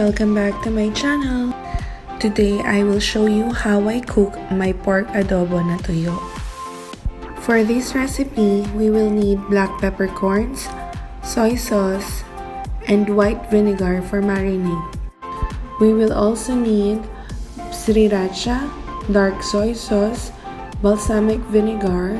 Welcome back to my channel. Today I will show you how I cook my pork adobo na tuyo. For this recipe, we will need black peppercorns, soy sauce, and white vinegar for marinade. We will also need sriracha, dark soy sauce, balsamic vinegar,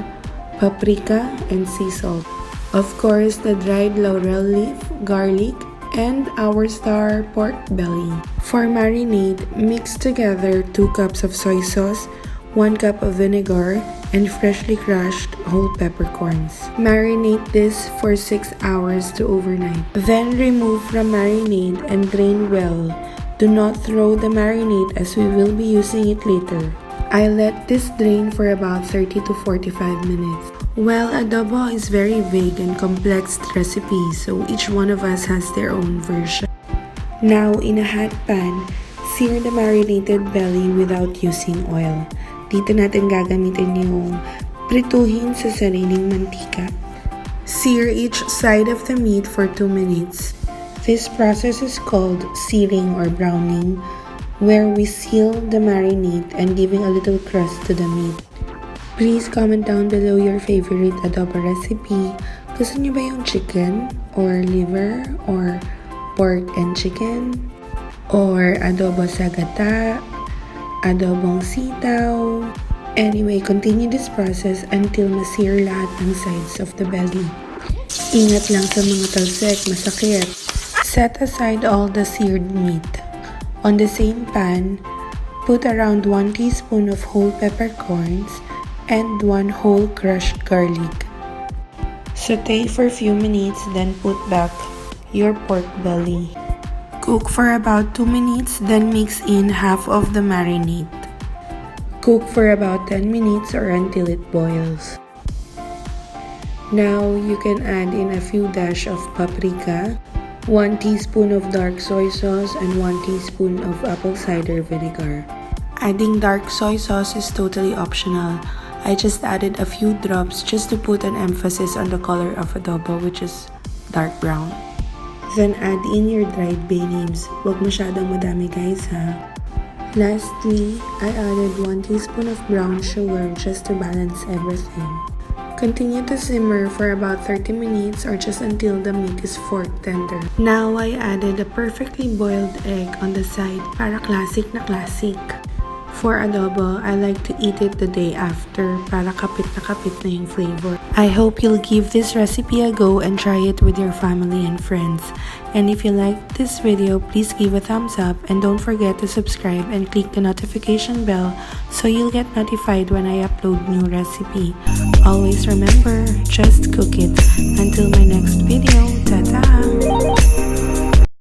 paprika, and sea salt. Of course, the dried laurel leaf, garlic, and our star pork belly. For marinade, mix together 2 cups of soy sauce, 1 cup of vinegar, and freshly crushed whole peppercorns. Marinate this for 6 hours to overnight. Then remove from marinade and drain well. Do not throw the marinade as we will be using it later. I let this drain for about 30 to 45 minutes. Well, adobo is very vague and complex recipe, so each one of us has their own version. Now, in a hot pan, sear the marinated belly without using oil. Dito natin gagamitin yung prituhin sa sariling mantika. Sear each side of the meat for 2 minutes. This process is called searing or browning, where we seal the marinade and giving a little crust to the meat. Please comment down below your favorite adobo recipe. Gusto niyo ba yung chicken or liver or pork and chicken? Or adobo sa gata, adobong sitaw? Anyway, continue this process until ma-sear lahat ng sides of the belly. Ingat lang sa mga talsik, masakit. Set aside all the seared meat. On the same pan, put around 1 teaspoon of whole peppercorns and 1 whole crushed garlic. Saute for a few minutes, then put back your pork belly. Cook for about 2 minutes, then mix in half of the marinade. Cook for about 10 minutes or until it boils. Now you can add in a few dash of paprika, 1 teaspoon of dark soy sauce, and 1 teaspoon of apple cider vinegar. Adding dark soy sauce is totally optional. I just added a few drops just to put an emphasis on the color of adobo, which is dark brown. Then add in your dried bay leaves. Huwag masyadong madami guys ha. Lastly, I added 1 teaspoon of brown sugar just to balance everything. Continue to simmer for about 30 minutes or just until the meat is fork tender. Now I added a perfectly boiled egg on the side para classic na classic. For adobo, I like to eat it the day after para kapit na yung flavor. I hope you'll give this recipe a go and try it with your family and friends. And if you liked this video, please give a thumbs up and don't forget to subscribe and click the notification bell so you'll get notified when I upload new recipe. Always remember, just cook it. Until my next video, ta-ta!